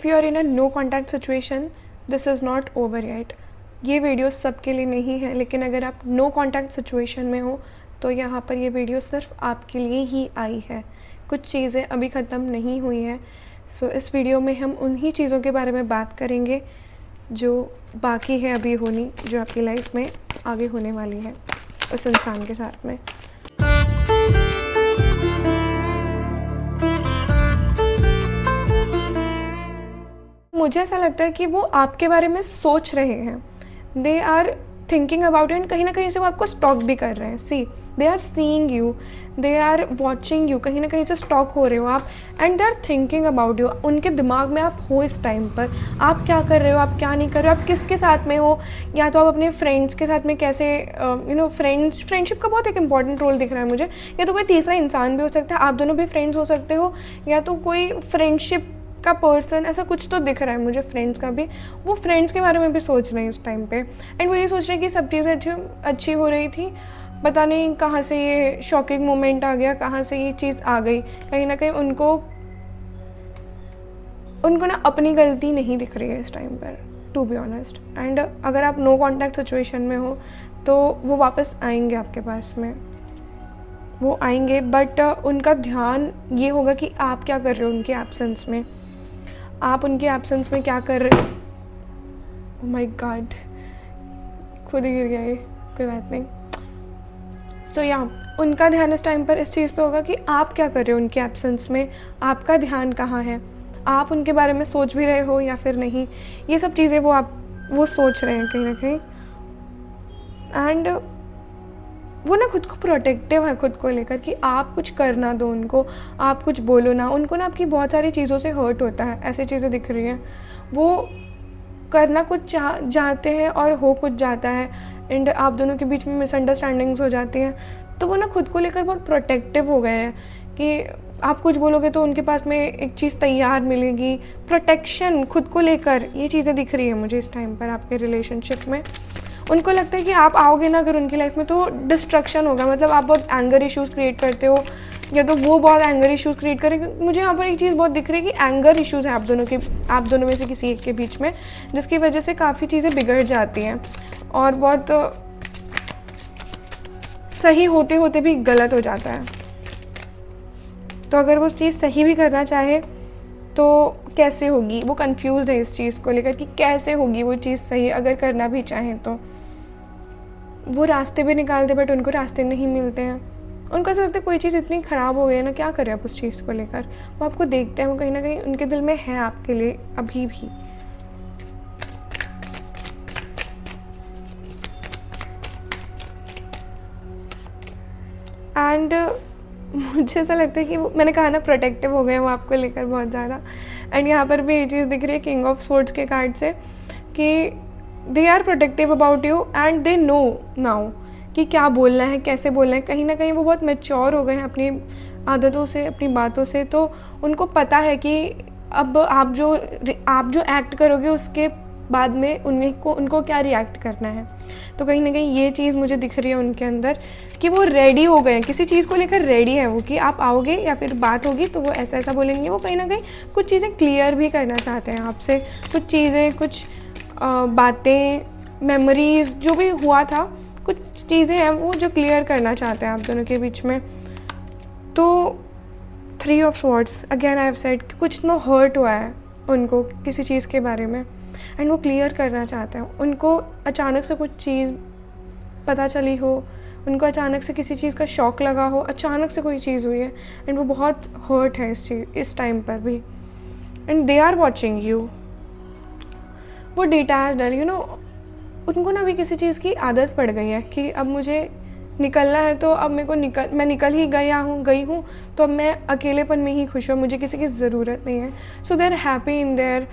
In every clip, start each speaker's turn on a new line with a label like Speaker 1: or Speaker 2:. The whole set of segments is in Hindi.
Speaker 1: If you are in a no contact situation, this is not over yet. ये वीडियो सबके लिए नहीं है, लेकिन अगर आप नो कॉन्टैक्ट सिचुएशन में हो तो यहाँ पर ये वीडियो सिर्फ आपके लिए ही आई है। कुछ चीज़ें अभी ख़त्म नहीं हुई हैं। सो इस वीडियो में हम उन्हीं चीज़ों के बारे में बात करेंगे जो बाकी है अभी होनी, जो आपकी लाइफ में आगे होने वाली है उस इंसान के साथ में। मुझे ऐसा लगता है कि वो आपके बारे में सोच रहे हैं, they are thinking about and कहीं ना कहीं से वो आपको स्टॉक भी कर रहे हैं। See, they are seeing you, they are watching you, कहीं ना कहीं से स्टॉक हो रहे हो आप, and they are thinking about you. उनके दिमाग में आप हो इस टाइम पर, आप क्या कर रहे हो, आप क्या नहीं कर रहे हो, आप किसके साथ में हो, या तो आप अपने फ्रेंड्स के साथ में कैसे फ्रेंडशिप का बहुत एक इंपॉर्टेंट रोल दिख रहा है मुझे। या तो कोई तीसरा इंसान भी हो सकता है, आप दोनों भी फ्रेंड्स हो सकते हो, या तो कोई फ्रेंडशिप का पर्सन, ऐसा कुछ तो दिख रहा है मुझे फ्रेंड्स का भी। वो फ्रेंड्स के बारे में भी सोच रहे हैं इस टाइम पे, एंड वो ये सोच रहे हैं कि सब चीज़ें अच्छी हो रही थी, पता नहीं कहाँ से ये शॉकिंग मोमेंट आ गया, कहाँ से ये चीज़ आ गई। कहीं ना कहीं उनको ना अपनी गलती नहीं दिख रही है इस टाइम पर, टू बी ऑनेस्ट। एंड अगर आप नो कॉन्टैक्ट सिचुएशन में हो तो वो वापस आएंगे आपके पास में, वो आएंगे, बट उनका ध्यान ये होगा कि आप क्या कर रहे हो उनके एब्सेंस में, आप उनके एब्सेंस में क्या कर रहे हो। ओह माय गॉड, खुद ही गिर गया ये, कोई बात नहीं। सो या उनका ध्यान इस टाइम पर इस चीज़ पे होगा कि आप क्या कर रहे हो उनके एब्सेंस में, आपका ध्यान कहाँ है, आप उनके बारे में सोच भी रहे हो या फिर नहीं। ये सब चीज़ें वो सोच रहे हैं कहीं ना कहीं। एंड वो ना खुद को प्रोटेक्टिव है खुद को लेकर कि आप कुछ करना दो उनको, आप कुछ बोलो ना उनको। ना आपकी बहुत सारी चीज़ों से हर्ट होता है, ऐसी चीज़ें दिख रही हैं। वो करना कुछ चाहते हैं और हो कुछ जाता है, एंड आप दोनों के बीच में मिसअंडरस्टैंडिंग्स हो जाती हैं। तो वो ना खुद को लेकर बहुत प्रोटेक्टिव हो गए हैं कि आप कुछ बोलोगे तो उनके पास में एक चीज़ तैयार मिलेगी। प्रोटेक्शन खुद को लेकर, ये चीज़ें दिख रही है मुझे इस टाइम पर आपके रिलेशनशिप में। उनको लगता है कि आप आओगे ना अगर उनकी लाइफ में तो डिस्ट्रक्शन होगा, मतलब आप बहुत एंगर इश्यूज़ क्रिएट करते हो, या तो वो बहुत एंगर इश्यूज़ क्रिएट करेंगे। मुझे यहाँ पर एक चीज़ बहुत दिख रही है कि एंगर इश्यूज़ है आप दोनों में से किसी एक के बीच में, जिसकी वजह से काफ़ी चीज़ें बिगड़ जाती हैं और बहुत सही होते होते भी गलत हो जाता है। तो अगर वो चीज़ सही भी करना चाहे तो कैसे होगी, वो कंफ्यूज्ड है इस चीज़ को लेकर कि कैसे होगी वो चीज़ सही। अगर करना भी चाहें तो वो रास्ते भी निकालते, बट उनको रास्ते नहीं मिलते हैं। उनको ऐसा लगता है कोई चीज़ इतनी ख़राब हो गई है ना, क्या करें आप उस चीज़ को लेकर। वो आपको देखते हैं, वो कहीं ना कहीं उनके दिल में है आपके लिए अभी भी। एंड मुझे ऐसा लगता है कि वो, मैंने कहा ना, प्रोटेक्टिव हो गए वो आपको लेकर बहुत ज़्यादा। एंड यहाँ पर भी ये चीज़ दिख रही है किंग ऑफ स्वॉर्ड्स के कार्ड से कि they are protective about you and they know now कि क्या बोलना है, कैसे बोलना है। कहीं ना कहीं वो बहुत मैच्योर हो गए हैं अपनी आदतों से, अपनी बातों से। तो उनको पता है कि अब आप जो एक्ट करोगे उसके बाद में उनको क्या रिएक्ट करना है। तो कहीं ना कहीं ये चीज़ मुझे दिख रही है उनके अंदर कि वो रेडी हो गए हैं, किसी चीज़ को लेकर रेडी है वो, कि आप आओगे या फिर बात होगी तो वो ऐसा ऐसा बोलेंगे। वो कहीं ना कहीं कुछ चीज़ें क्लियर भी करना चाहते हैं आपसे, कुछ चीज़ें, कुछ बातें, मेमोरीज, जो भी हुआ था, कुछ चीज़ें हैं वो जो क्लियर करना चाहते हैं आप दोनों के बीच में। तो 3 of swords, again I have said कि कुछ नो हर्ट हुआ है उनको किसी चीज़ के बारे में, एंड वो क्लियर करना चाहते हैं। उनको अचानक से कुछ चीज़ पता चली हो, उनको अचानक से किसी चीज़ का शौक लगा हो, अचानक से कोई चीज़ हुई है, एंड वो बहुत हर्ट है इस टाइम पर भी। And they are watching you, वो डिटैच्ड है, उनको ना अभी किसी चीज़ की आदत पड़ गई है कि अब मुझे निकलना है तो अब मेरे को मैं निकल ही गई हूँ तो अब मैं अकेलेपन में ही खुश हूँ, मुझे किसी की ज़रूरत नहीं है। So they are happy in their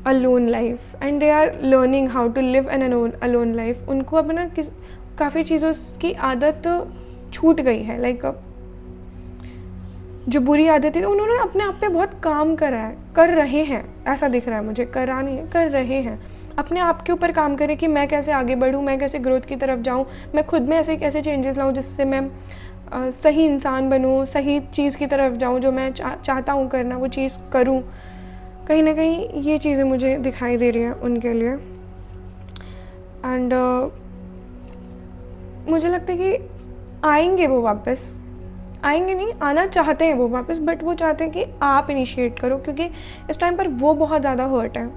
Speaker 1: alone life and they are learning how to live an alone life. उनको अब ना काफ़ी चीज़ों की आदत छूट गई है, लाइक जो बुरी आदतें थी उन्होंने अपने आप पे बहुत काम कर रहे हैं, ऐसा दिख रहा है मुझे। करा नहीं है, कर रहे हैं, अपने आप के ऊपर काम करें कि मैं कैसे आगे बढ़ूँ, मैं कैसे ग्रोथ की तरफ जाऊँ, मैं खुद में ऐसे कैसे चेंजेस लाऊँ जिससे मैं सही इंसान बनूँ, सही चीज़ की तरफ जाऊँ, जो मैं चाहता हूँ करना वो चीज़ करूँ। कहीं ना कहीं ये चीज़ें मुझे दिखाई दे रही हैं उनके लिए। एंड मुझे लगता है कि आएंगे वो वापस, आएंगे नहीं, आना चाहते हैं वो वापस, बट वो चाहते हैं कि आप इनिशिएट करो, क्योंकि इस टाइम पर वो बहुत ज़्यादा हर्ट है।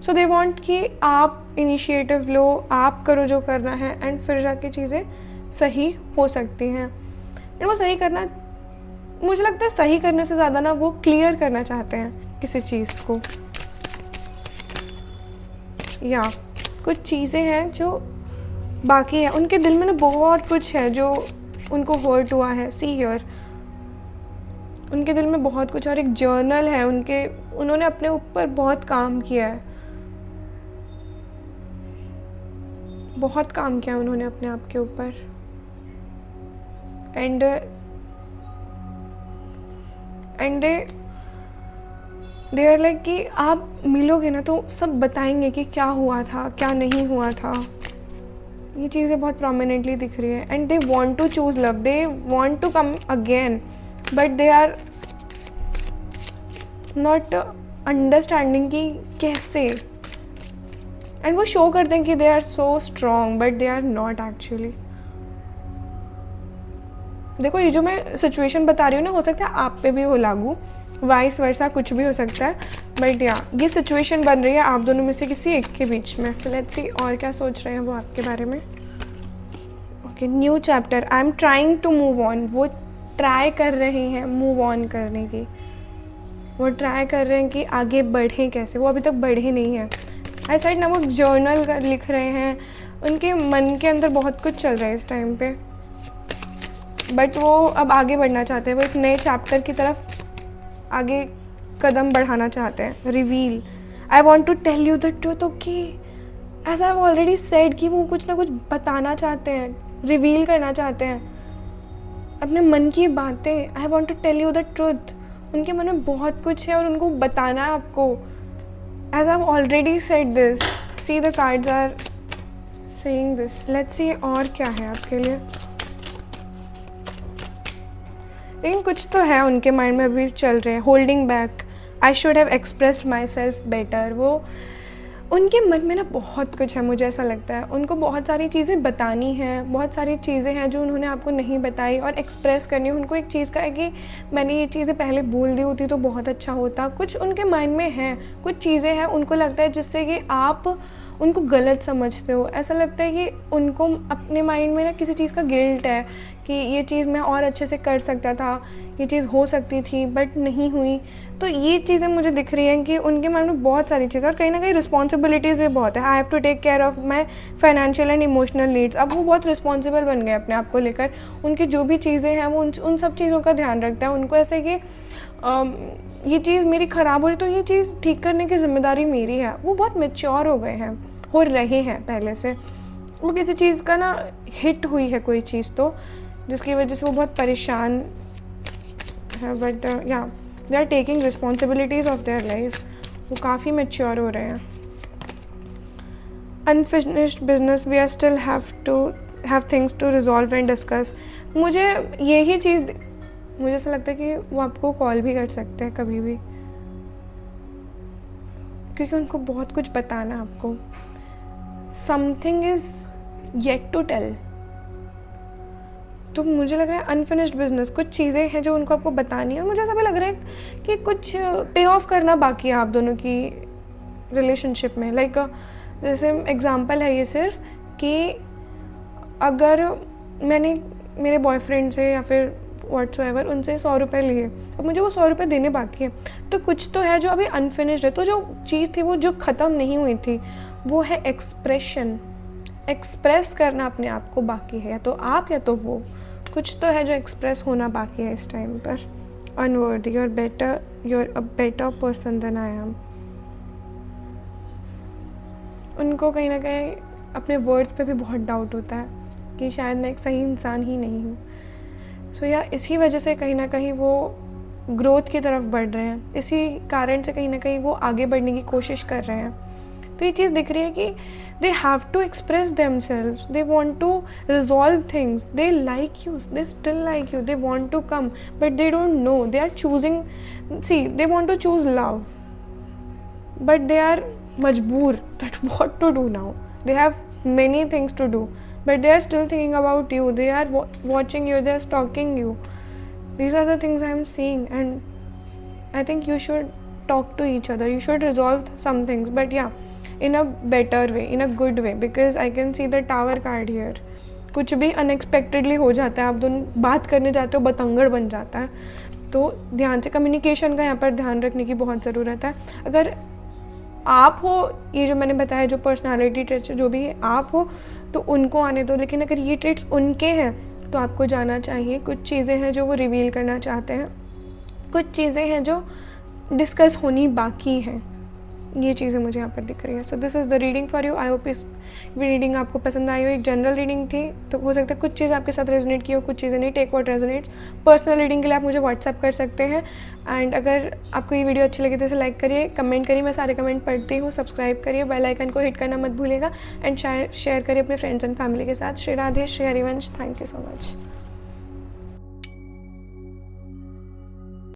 Speaker 1: सो दे वांट कि आप इनिशिएटिव लो, आप करो जो करना है, एंड फिर जाके चीज़ें सही हो सकती हैं। एंड वो सही करना, मुझे लगता है सही करने से ज़्यादा ना वो क्लियर करना चाहते हैं किसी चीज़ को, या कुछ चीज़ें हैं जो बाकी है उनके दिल में ना, बहुत कुछ है जो उनको हर्ट हुआ है। सी हियर, उनके दिल में बहुत कुछ, और एक जर्नल है उनके, उन्होंने अपने ऊपर बहुत काम किया है, बहुत काम किया उन्होंने अपने आप के ऊपर। एंड दे आर लाइक कि आप मिलोगे ना तो सब बताएंगे कि क्या हुआ था, क्या नहीं हुआ था। ये चीज़ें बहुत प्रोमिनेंटली दिख रही है। And they want to choose love, they want to come again, but they are not understanding कि कैसे। एंड वो शो करते हैं कि they are so strong, but they are not actually. देखो, ये जो मैं सिचुएशन बता रही हूँ ना, हो सकता है आप पे भी हो लागू, वाइस वर्सा कुछ भी हो सकता है, बट या ये सिचुएशन बन रही है आप दोनों में से किसी एक के बीच में। तो लेट्स सी और क्या सोच रहे हैं वो आपके बारे में। Okay, new chapter, I am trying to move on. वो ट्राई कर रहे हैं मूव ऑन करने की, वो ट्राई कर रहे हैं कि आगे बढ़ें कैसे, वो अभी तक बढ़े नहीं हैं। आई साइड ना, वो जर्नल लिख रहे हैं, उनके मन के अंदर बहुत कुछ चल रहा है इस टाइम पे, बट वो अब आगे बढ़ना चाहते हैं, वो एक नए चैप्टर की तरफ आगे कदम बढ़ाना चाहते हैं। Reveal, I want to tell you the truth. Okay, as I have already said कि वो कुछ ना कुछ बताना चाहते हैं, रिवील करना चाहते हैं अपने मन की बातें। I want to tell you the truth, उनके मन में बहुत कुछ है और उनको बताना है आपको। As I have already said this, see the cards are saying this. Let's see और क्या है आपके लिए। लेकिन कुछ तो है उनके माइंड में अभी चल रहे हैं, holding back, I should have expressed my self better. वो उनके मन में ना बहुत कुछ है, मुझे ऐसा लगता है उनको बहुत सारी चीज़ें बतानी हैं, बहुत सारी चीज़ें हैं जो उन्होंने आपको नहीं बताई और एक्सप्रेस करनी है। उनको एक चीज़ का है कि मैंने ये चीज़ें पहले बोल दी होती तो बहुत अच्छा होता। कुछ उनके माइंड में हैं, कुछ चीज़ें हैं उनको लगता है जिससे कि आप उनको गलत समझते हो। ऐसा लगता है कि उनको अपने माइंड में ना किसी चीज़ का गिल्ट है कि ये चीज़ मैं और अच्छे से कर सकता था, ये चीज़ हो सकती थी बट नहीं हुई। तो ये चीज़ें मुझे दिख रही हैं कि उनके माइंड में बहुत सारी चीज़ें, और कहीं ना कहीं रिस्पॉन्सिबिलिटीज़ भी बहुत है। I have to take care of my financial and emotional needs. अब वो बहुत रिस्पॉन्सिबल बन गए अपने आप को लेकर। उनकी जो भी चीज़ें हैं वो उन सब चीज़ों का ध्यान रखता है। उनको ऐसे कि ये चीज़ मेरी ख़राब हो रही तो ये चीज़ ठीक करने की जिम्मेदारी मेरी है। वो बहुत मैच्योर हो गए हैं, हो रहे हैं पहले से। वो किसी चीज़ का ना हिट हुई है कोई चीज़ तो, जिसकी वजह से वो बहुत परेशान है, but yeah they are taking responsibilities of their life. वो काफ़ी मैच्योर हो रहे हैं। Unfinished business, we are still have things to resolve and discuss. मुझे यही चीज़, मुझे ऐसा लगता है कि वो आपको कॉल भी कर सकते हैं कभी भी, क्योंकि उनको बहुत कुछ बताना है आपको। Something is yet to tell. तो मुझे लग रहा है अनफिनिश्ड बिजनेस, कुछ चीज़ें हैं जो उनको आपको बतानी है। और मुझे ऐसा भी लग रहा है कि कुछ पे ऑफ करना बाकी है आप दोनों की रिलेशनशिप में। लाइक जैसे एग्जांपल है ये सिर्फ कि अगर मैंने मेरे बॉयफ्रेंड से या फिर व्हाट्सएवर उनसे 100 रुपये लिए, अब मुझे वो 100 रुपये देने बाकी है, तो कुछ तो है जो अभी अनफिनिश्ड है। तो जो चीज़ थी वो जो ख़त्म नहीं हुई थी वो है एक्सप्रेशन। एक्सप्रेस करना अपने आप को बाकी है, या तो आप या तो वो। कुछ तो है जो एक्सप्रेस होना बाकी है इस टाइम पर। Unworthy, you're a better person than I am। उनको कहीं ना कहीं अपने वर्ड्स पे भी बहुत डाउट होता है कि शायद मैं एक सही इंसान ही नहीं हूँ। सो या इसी वजह से कहीं ना कहीं वो ग्रोथ की तरफ बढ़ रहे हैं। इसी कारण से कहीं ना कहीं वो आगे बढ़ने की कोशिश कर रहे हैं। तो ये चीज़ दिख रही है कि they have to express themselves, they want to resolve things, they like you, they still like you, they want to come, but they don't know, they are choosing, see, they want to choose love, but they are majboor that what to do now. They have many things to do, but they are still thinking about you. They are watching you, they are stalking you. These are the things I am seeing, and I think you should talk to each other. You should resolve some things, but yeah, in a better way, in a good way, because I can see the tower card here. कुछ भी अनएक्सपेक्टेडली हो जाता है, आप दोनों बात करने जाते हो बतंगड़ बन जाता है, तो ध्यान से कम्युनिकेशन का यहाँ पर ध्यान रखने की बहुत ज़रूरत है. अगर आप हो, ये जो मैंने बताया जो पर्सनालिटी ट्रेट्स जो भी है आप हो, तो उनको आने दो. लेकिन अगर ये ट्रेट्स उनके हैं तो आपको जाना चाहिए. कुछ चीज़ें हैं जो वो रिवील करना चाहते हैं, कुछ चीज़ें हैं जो डिस्कस होनी बाकी हैं. ये चीज़ें मुझे यहाँ पर दिख रही है. So this is the reading for you. I hope इस रीडिंग आपको पसंद आई हो. एक जनरल रीडिंग थी, तो हो सकता है कुछ चीज़ आपके साथ रेजोनेट की हो, कुछ चीज़ें नहीं. Take what resonates. Personal reading के लिए आप मुझे व्हाट्सअप कर सकते हैं. एंड अगर आपको ये वीडियो अच्छी लगी तो इसे लाइक करिए, कमेंट करिए, मैं सारे कमेंट पढ़ती हूँ. सब्सक्राइब करिए, बेल आइकन को हिट करना मत भूलिएगा. एंड शेयर करिए अपने फ्रेंड्स एंड फैमिली के साथ. Shri Radhe, Shri Harivansh. Thank you so much.